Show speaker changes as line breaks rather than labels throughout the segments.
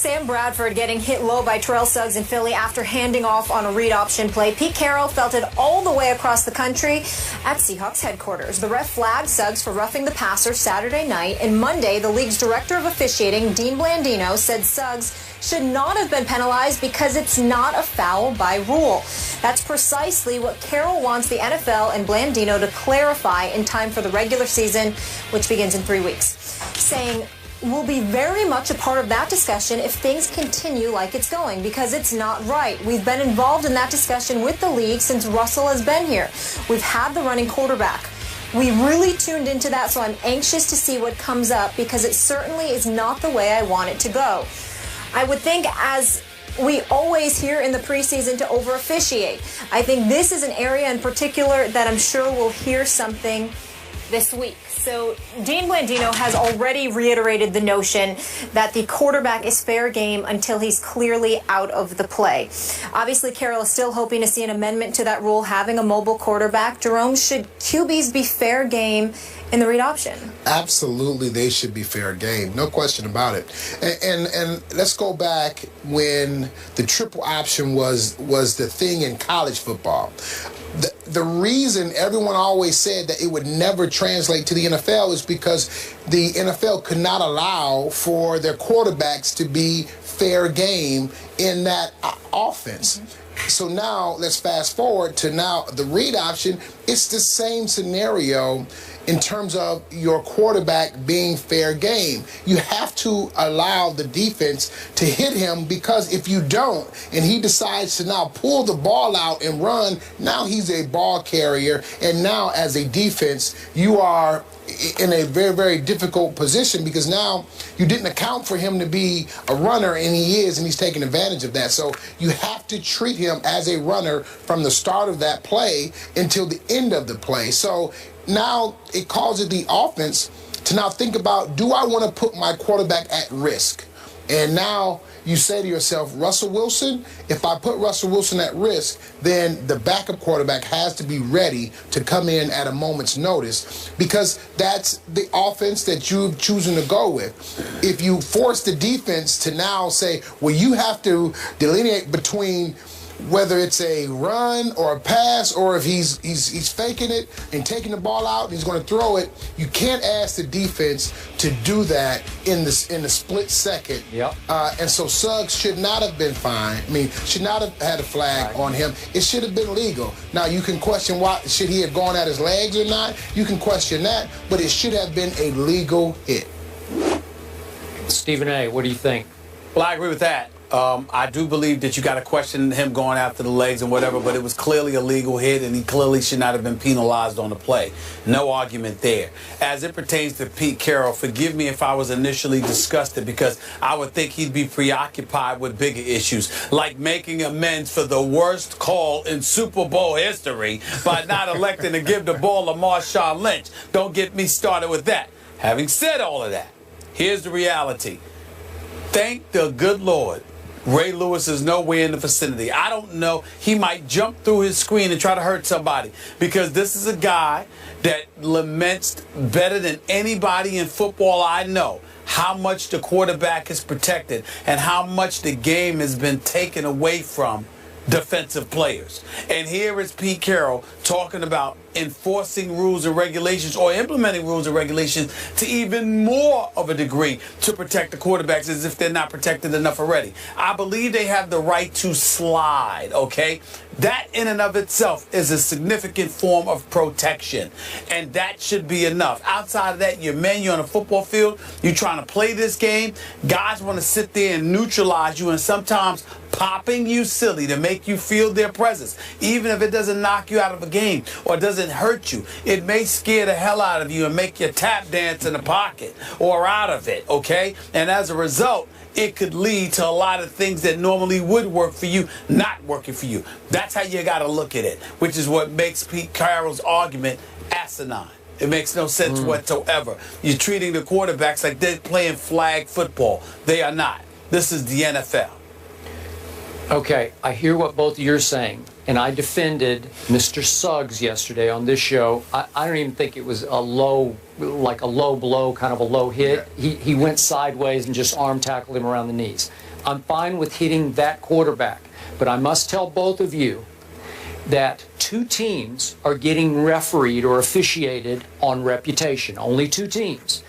Sam Bradford getting hit low by Terrell Suggs in Philly after handing off on a read option play. Pete Carroll felt it all the way across the country at Seahawks headquarters. The ref flagged Suggs for roughing the passer Saturday night, and Monday the league's director of officiating, Dean Blandino, said Suggs should not have been penalized because it's not a foul by rule. That's precisely what Carroll wants the NFL and Blandino to clarify in time for the regular season, which begins in 3 weeks, saying we'll be very much a part of that discussion if things continue like it's going, because it's not right. We've been involved in that discussion with the league since Russell has been here. We've had the running quarterback. We really tuned into that, so I'm anxious to see what comes up because it certainly is not the way I want it to go. I would think, as we always hear in the preseason, to over-officiate. I think this is an area in particular that I'm sure we'll hear something this week. So Dean Blandino has already reiterated the notion that the quarterback is fair game until he's clearly out of the play. Obviously, Carroll is still hoping to see an amendment to that rule, having a mobile quarterback. Jerome, should QBs be fair game in the read option?
Absolutely, they should be fair game. No question about it. And let's go back when the triple option was the thing in college football. The reason everyone always said that it would never translate to the NFL is because the NFL could not allow for their quarterbacks to be fair game in that offense. So now let's fast forward to now the read option. It's the same scenario in terms of your quarterback being fair game. You have to allow the defense to hit him, because if you don't and he decides to now pull the ball out and run, now he's a ball carrier, and now as a defense you are in a very, very difficult position, because now you didn't account for him to be a runner, and he is, and he's taking advantage of that. So you have to treat him as a runner from the start of that play until the end of the play. So now it causes the offense to now think about, do I want to put my quarterback at risk? And now you say to yourself, Russell Wilson, if I put Russell Wilson at risk, then the backup quarterback has to be ready to come in at a moment's notice, because that's the offense that you've chosen to go with. If you force the defense to now say, well, you have to delineate between whether it's a run or a pass, or if he's faking it and taking the ball out and he's going to throw it, you can't ask the defense to do that in the split second.
Yep.
And so Suggs should not have been fined. I mean, should not have had a flag on him. It should have been legal. Now, you can question why should he have gone at his legs or not. You can question that, but it should have been a legal hit.
Stephen A., what do you think?
Well, I agree with that. I do believe that you got to question him going after the legs and whatever, but it was clearly a legal hit, and he clearly should not have been penalized on the play. No argument there. As it pertains to Pete Carroll, forgive me if I was initially disgusted, because I would think he'd be preoccupied with bigger issues, like making amends for the worst call in Super Bowl history by not electing to give the ball to Marshawn Lynch. Don't get me started with that. Having said all of that, here's the reality. Thank the good Lord, Ray Lewis is nowhere in the vicinity. I don't know. He might jump through his screen and try to hurt somebody, because this is a guy that laments better than anybody in football I know how much the quarterback is protected and how much the game has been taken away from defensive players. And here is Pete Carroll talking about enforcing rules and regulations, or implementing rules and regulations to even more of a degree to protect the quarterbacks, as if they're not protected enough already. I believe they have the right to slide, okay? That in and of itself is a significant form of protection, and that should be enough. Outside of that, you're on a football field, you're trying to play this game, guys want to sit there and neutralize you, and sometimes popping you silly to make you feel their presence, even if it doesn't knock you out of a game or doesn't hurt you. It may scare the hell out of you and make you tap dance in the pocket or out of it, okay? And as a result, it could lead to a lot of things that normally would work for you not working for you. That's how you got to look at it, which is what makes Pete Carroll's argument asinine. It makes no sense whatsoever. You're treating the quarterbacks like they're playing flag football. They are not. This is the NFL.
Okay, I hear what both of you are saying, and I defended Mr. Suggs yesterday on this show. I don't even think it was a low, like a low blow, kind of a low hit. He went sideways and just arm tackled him around the knees. I'm fine with hitting that quarterback. But I must tell both of you that 2 teams are getting refereed or officiated on reputation. Only 2 teams.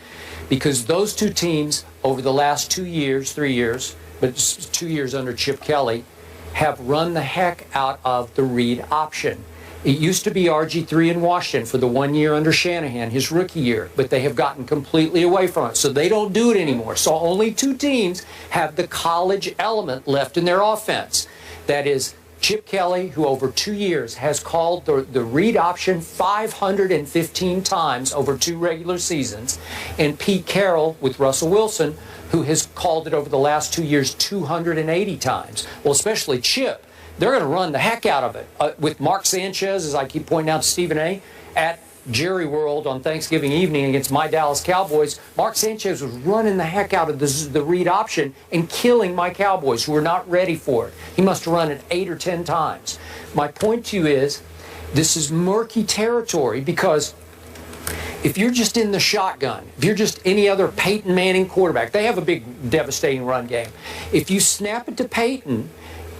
Because those 2 teams, over the last 2 years, 3 years, but 2 years under Chip Kelly, have run the heck out of the read option. It used to be RG3 in Washington for the 1 year under Shanahan, his rookie year, but they have gotten completely away from it. So they don't do it anymore. So only 2 teams have the college element left in their offense. That is Chip Kelly, who over 2 years has called the read option 515 times over 2 regular seasons, and Pete Carroll with Russell Wilson, who has called it over the last 2 years 280 times. Well, especially Chip. They're going to run the heck out of it. With Mark Sanchez, as I keep pointing out to Stephen A., at Jerry World on Thanksgiving evening against my Dallas Cowboys, Mark Sanchez was running the heck out of the read option and killing my Cowboys, who were not ready for it. He must have run it 8 or 10 times. My point to you is, this is murky territory, because if you're just in the shotgun, if you're just any other Peyton Manning quarterback, they have a big, devastating run game. If you snap it to Peyton,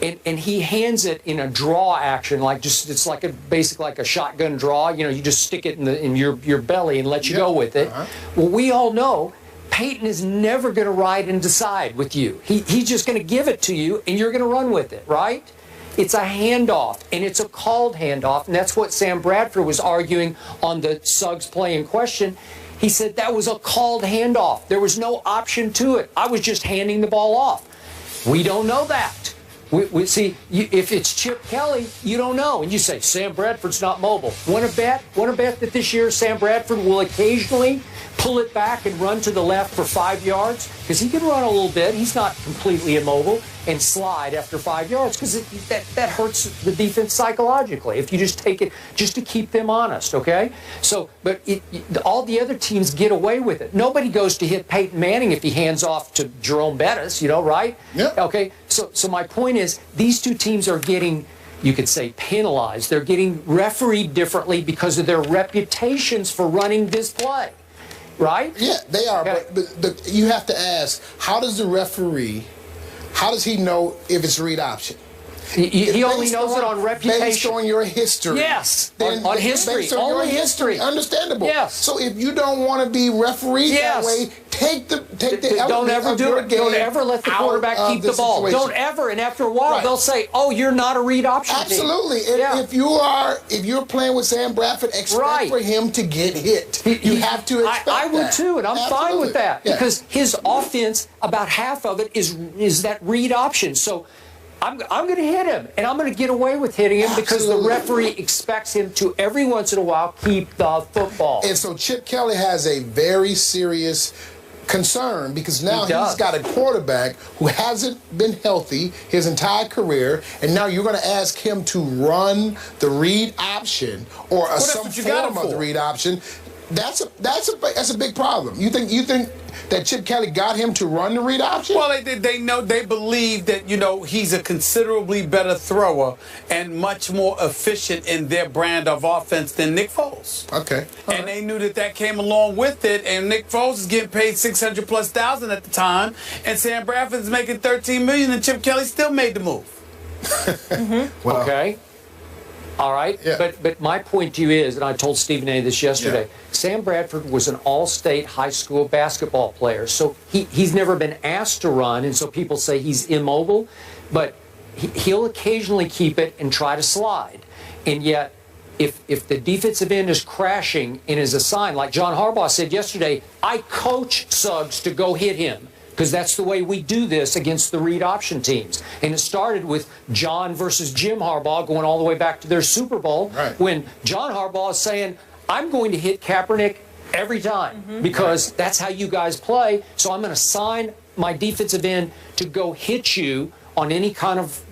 and he hands it in a draw action, like just it's like basically like a shotgun draw. You know, you just stick it in your belly and let you go with it. Well, we all know Peyton is never going to ride and decide with you. He's just going to give it to you, and you're going to run with it, right? It's a handoff, and it's a called handoff, and that's what Sam Bradford was arguing on the Suggs play in question. He said that was a called handoff. There was no option to it. I was just handing the ball off. We don't know that. We see, if it's Chip Kelly, you don't know. And you say, Sam Bradford's not mobile. Want to bet that this year Sam Bradford will occasionally pull it back and run to the left for 5 yards? Because he can run a little bit. He's not completely immobile. And slide after 5 yards, because that hurts the defense psychologically if you just take it just to keep them honest, okay? So, but all the other teams get away with it. Nobody goes to hit Peyton Manning if he hands off to Jerome Bettis, you know, right?
Yeah.
Okay, so my point is, these 2 teams are getting, you could say, penalized. They're getting refereed differently because of their reputations for running this play, right?
Yeah, they are,
Okay.
but you have to ask, how does the referee... How does he know if it's read option?
He only knows it on reputation.
Based on your history.
Yes, on history.
Based on
Only
your
history.
Understandable.
Yes.
So if you don't want to be refereed that way, take the
don't ever do it. Don't ever let the quarterback keep the ball.
Situation.
Don't ever. And after a while, they'll say, "Oh, you're not a read option
Absolutely.
team." Yeah.
If you're playing with Sam Bradford, expect for him to get hit. You have to expect
I would
that.
too, and I'm fine with that because his offense, about half of it is that read option. So I'm going to hit him, and I'm going to get away with hitting him because the referee expects him to every once in a while keep the football.
And so Chip Kelly has a very serious concern because now he's got a quarterback who hasn't been healthy his entire career, and now you're going to ask him to run the read option or some form of the read option. That's a big problem. You think that Chip Kelly got him to run the read option?
Well, they believe that, you know, he's a considerably better thrower and much more efficient in their brand of offense than Nick Foles.
Okay.
And they knew that came along with it, and Nick Foles is getting paid $600,000+ at the time, and Sam Bradford is making $13 million, and Chip Kelly still made the move.
Well,
okay. All right, but my point to you is, and I told Stephen A. this yesterday, Sam Bradford was an all-state high school basketball player, so he's never been asked to run, and so people say he's immobile, but he'll occasionally keep it and try to slide. And yet, if the defensive end is crashing and is assigned, like John Harbaugh said yesterday, I coach Suggs to go hit him, because that's the way we do this against the read option teams. And it started with John versus Jim Harbaugh going all the way back to their Super Bowl, when John Harbaugh is saying, I'm going to hit Kaepernick every time because that's how you guys play, so I'm going to assign my defensive end to go hit you on any kind of,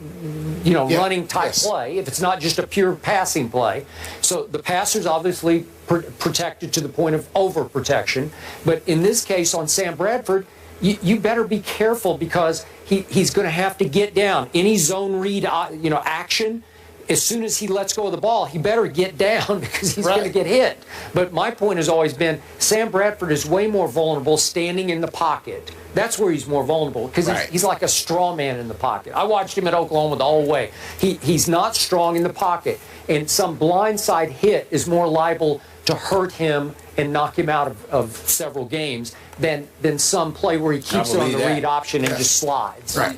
you know, running type play, if it's not just a pure passing play. So the passer's obviously protected to the point of overprotection. But in this case on Sam Bradford, you better be careful because he's going to have to get down. Any zone read, action, as soon as he lets go of the ball, he better get down because he's going to get hit. But my point has always been Sam Bradford is way more vulnerable standing in the pocket. That's where he's more vulnerable because he's like a straw man in the pocket. I watched him at Oklahoma the whole way. He's not strong in the pocket, and some blindside hit is more liable to hurt him and knock him out of several games than some play where he keeps it on the read option and just slides.
Right.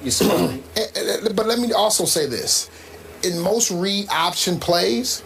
But let me also say this. In most read option plays,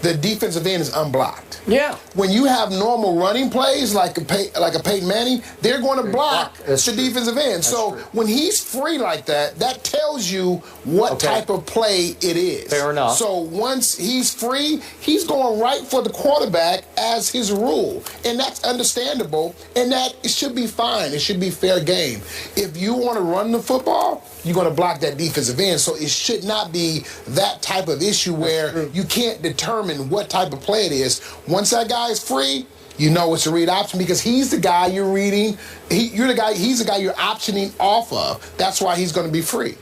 the defensive end is unblocked.
Yeah.
When you have normal running plays like a Peyton Manning, they're going to block the defensive end. So when he's free like that, that tells you what type of play it is.
Fair enough.
So once he's free, he's going right for the quarterback as his rule. And that's understandable, and that it should be fine. It should be fair game. If you want to run the football, you're going to block that defensive end. So it should not be that type of issue where you can't determine what type of play it is. Once that guy is free, you know it's a read option because he's the guy you're reading. He's the guy you're optioning off of. That's why he's going to be free.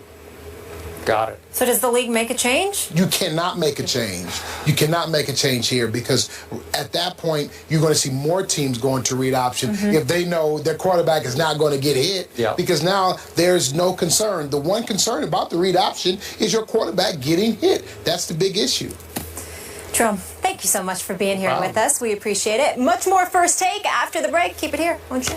Got it.
So does the league make a change?
You cannot make a change. You cannot make a change here because at that point, you're going to see more teams going to read option if they know their quarterback is not going to get hit because now there's no concern. The one concern about the read option is your quarterback getting hit. That's the big issue.
Trump, thank you so much for being here with us. We appreciate it. Much more First Take after the break. Keep it here, won't you?